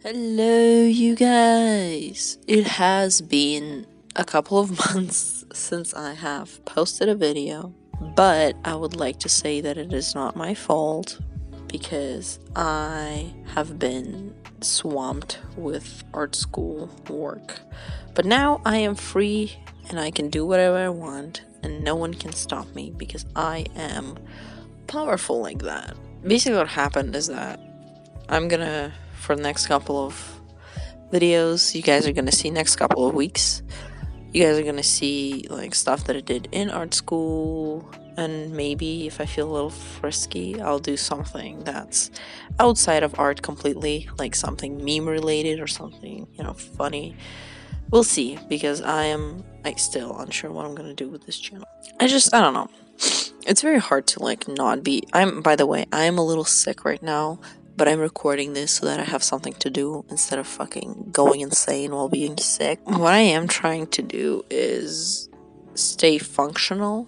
Hello, you guys! It has been a couple of months since I have posted a video, but I would like to say that it is not my fault because I have been swamped with art school work. But now I am free and I can do whatever I want, and no one can stop me because I am powerful like that. Basically, what happened is that I'm gonna, for the next couple of videos, you guys are gonna see next couple of weeks, you guys are gonna see like stuff that I did in art school, and maybe if I feel a little frisky, I'll do something that's outside of art completely, like something meme related or something, funny. We'll see, because I am still unsure what I'm gonna do with this channel. I don't know. It's very hard to not be. By the way, I'm a little sick right now, but I'm recording this so that I have something to do instead of fucking going insane while being sick. What I am trying to do is stay functional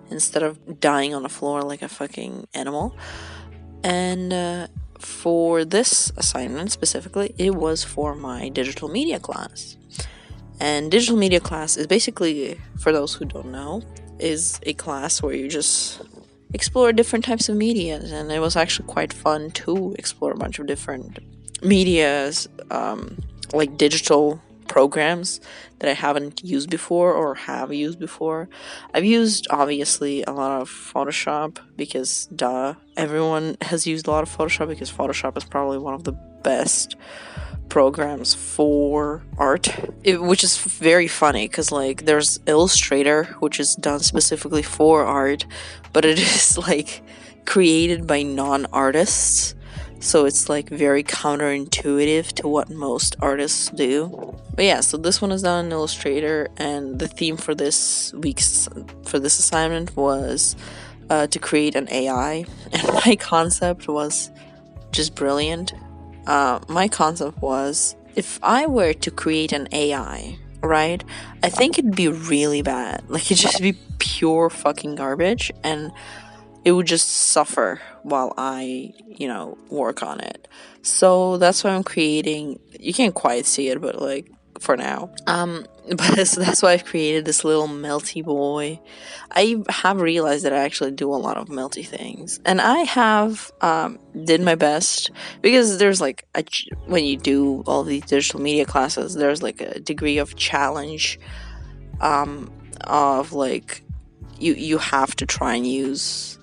instead of dying on the floor like a fucking animal. And for this assignment specifically, it was for my digital media class. And digital media class is basically, for those who don't know, is a class where you just explore different types of medias, and it was actually quite fun to explore a bunch of different medias, like digital programs that I haven't used before or have used before. I've used, obviously, a lot of Photoshop because, everyone has used a lot of Photoshop because Photoshop is probably one of the best programs for art, which is very funny because there's Illustrator, which is done specifically for art, but it is created by non-artists, so it's very counterintuitive to what most artists do. But yeah, so this one is done in Illustrator, and the theme for this assignment was to create an AI, and my concept was just brilliant. My concept was, if I were to create an AI, right, I think it'd be really bad. It'd just be pure fucking garbage, and it would just suffer while I, work on it. So that's why I'm creating, you can't quite see it, but for now. But so that's why I've created this little melty boy. I have realized that I actually do a lot of melty things, and I have did my best, because there's when you do all these digital media classes, there's a degree of challenge, of you have to try and use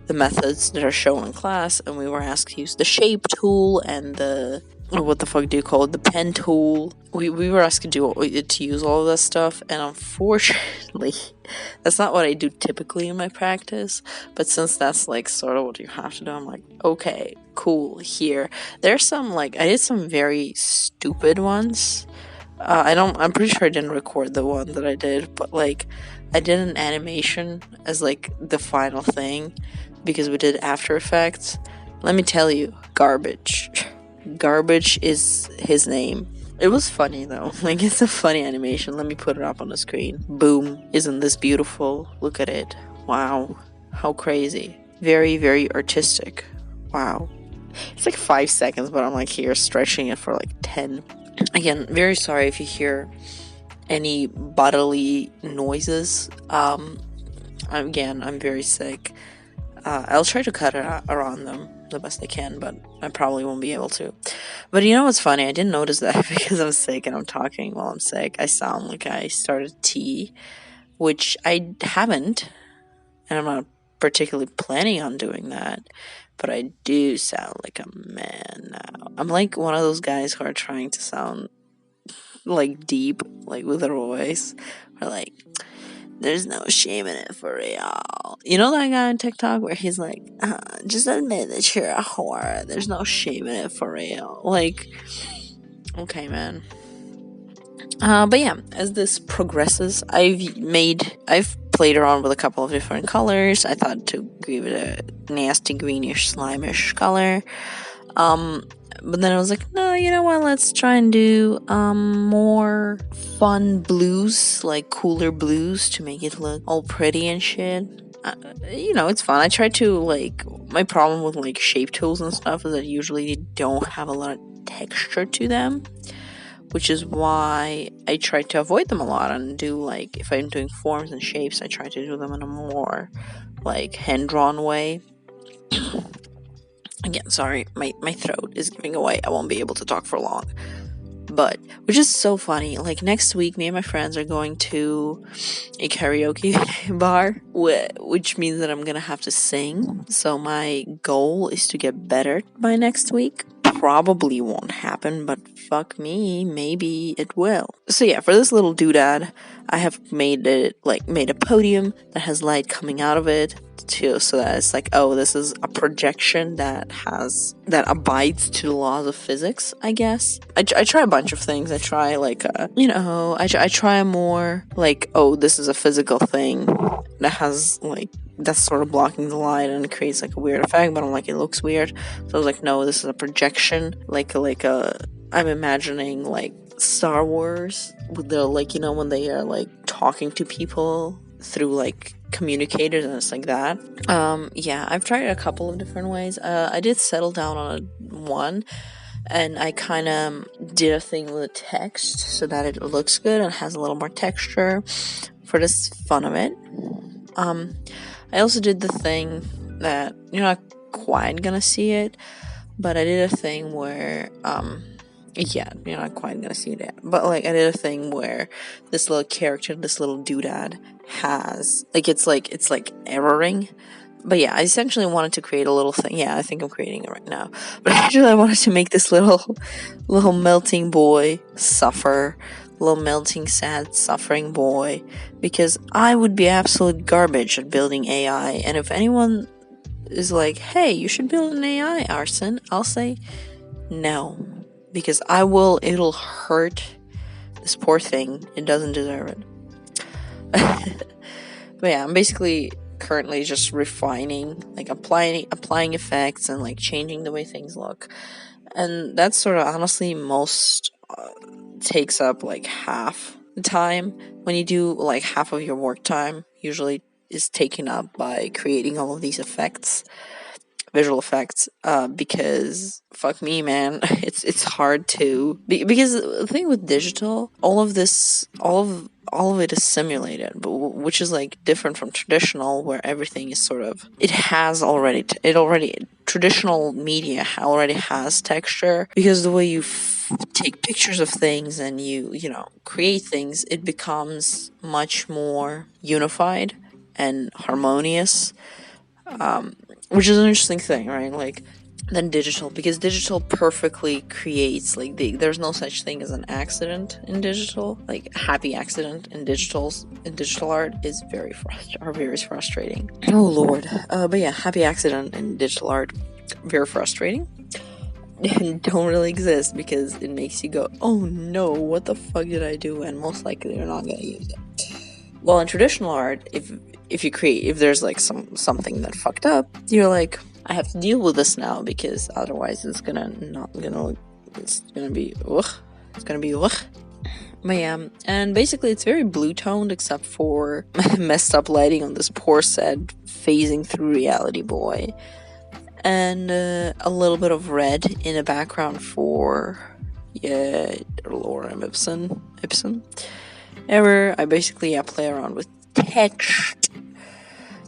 the methods that are shown in class, and we were asked to use the shape tool and the, what the fuck do you call it, the pen tool. We were asked to use all of that stuff, and unfortunately that's not what I do typically in my practice, but since that's sort of what you have to do, I'm okay, cool. Here there's some I did some very stupid ones. I'm pretty sure I didn't record the one that I did, but I did an animation as the final thing because we did After Effects. Let me tell you, garbage. Garbage is his name. It was funny though. It's a funny animation. Let me put it up on the screen. Boom. Isn't this beautiful? Look at it. Wow. How crazy. Very, very artistic. Wow. It's 5 seconds, but I'm here stretching it for 10. Again, very sorry if you hear any bodily noises. I'm very sick. I'll try to cut it around them the best I can, but I probably won't be able to. But you know what's funny? I didn't notice that because I'm sick and I'm talking while I'm sick, I sound like I started tea, which I haven't, and I'm not particularly planning on doing that, but I do sound like a man now. I'm one of those guys who are trying to sound deep, with their voice, or there's no shame in it for real. You know that guy on TikTok where he's just admit that you're a whore. There's no shame in it for real. Okay, man. But yeah, as this progresses, I've played around with a couple of different colors. I thought to give it a nasty greenish slimish color. But then I was no, you know what, let's try and do more fun blues, cooler blues, to make it look all pretty and shit. it's fun. I try to, like, my problem with, like, shape tools and stuff is that usually they don't have a lot of texture to them, which is why I try to avoid them a lot and do, like, if I'm doing forms and shapes, I try to do them in a more, like, hand-drawn way. Again, sorry, my throat is giving away. I won't be able to talk for long. But, which is so funny, like, next week, me and my friends are going to a karaoke bar, which means that I'm gonna have to sing. So my goal is to get better by next week. Probably won't happen, but fuck me, maybe it will. So yeah, for this little doodad, I have made a podium that has light coming out of it, too, so that it's like, oh, this is a projection that abides to the laws of physics, I guess. I try a bunch of things. I try, like, I try a more, like, oh, this is a physical thing that has, like, that's sort of blocking the light and it creates, like, a weird effect, but I'm like, it looks weird. So I was like, no, this is a projection, I'm imagining, like, Star Wars with the, like, when they are, like, talking to people through, like, communicators, and it's like that. Yeah, I've tried a couple of different ways. I did settle down on one, and I kind of did a thing with the text so that it looks good and has a little more texture for this fun of it. I also did the thing that you're not quite gonna see it, but I did a thing where yeah, you're not quite gonna see that, but, like, I did a thing where this little character, this little doodad, has, like, it's like erroring. But yeah, I essentially wanted to create a little thing. Yeah, I think I'm creating it right now. But actually, I wanted to make this little melting boy suffer, little melting, sad, suffering boy, because I would be absolute garbage at building AI. And if anyone is like, hey, you should build an AI, Arson, I'll say no. Because it'll hurt this poor thing. It doesn't deserve it. But yeah, I'm basically currently just refining, like, applying effects and, like, changing the way things look. And that's sort of honestly most takes up, like, half the time. When you do, like, half of your work time usually is taken up by creating all of these effects. Visual effects, because fuck me, man, it's hard to because the thing with digital, all of it is simulated, but which is, like, different from traditional, where everything is sort of traditional media already has texture, because the way you take pictures of things and you create things, it becomes much more unified and harmonious. Which is an interesting thing, right? Like, than digital, because digital perfectly creates, like, there's no such thing as an accident in digital. Like, happy accident in digital art is very frustrating. Oh lord. But yeah, happy accident in digital art, very frustrating. And don't really exist, because it makes you go, oh no, what the fuck did I do? And most likely you're not gonna use it. Well, in traditional art, if there's, like, something that fucked up, you're like, I have to deal with this now, because otherwise it's gonna be ugh. But yeah, and basically it's very blue toned, except for messed up lighting on this poor sad phasing through reality boy, and a little bit of red in the background for Lorem Ipsum. I basically play around with text.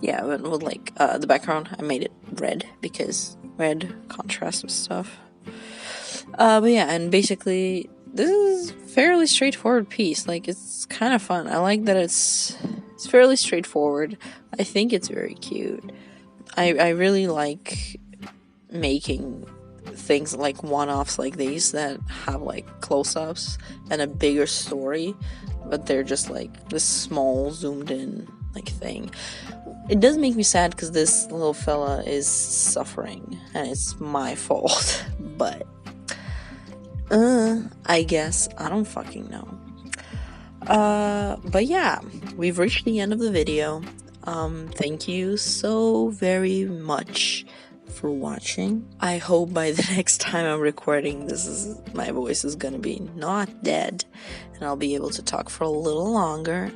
Yeah, but with, like, the background, I made it red, because red contrasts with stuff. But yeah, and basically, this is a fairly straightforward piece. Like, it's kind of fun. I like that it's fairly straightforward. I think it's very cute. I really like making things like one-offs like these that have, like, close-ups and a bigger story, but they're just, like, this small zoomed in, like, thing. It does make me sad because this little fella is suffering and it's my fault, but I guess I don't fucking know. But yeah, we've reached the end of the video. Thank you so very much for watching. I hope by the next time I'm recording, my voice is gonna be not dead, and I'll be able to talk for a little longer.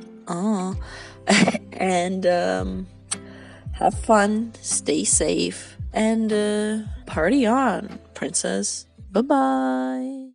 And have fun, stay safe, and party on, princess. Bye-bye.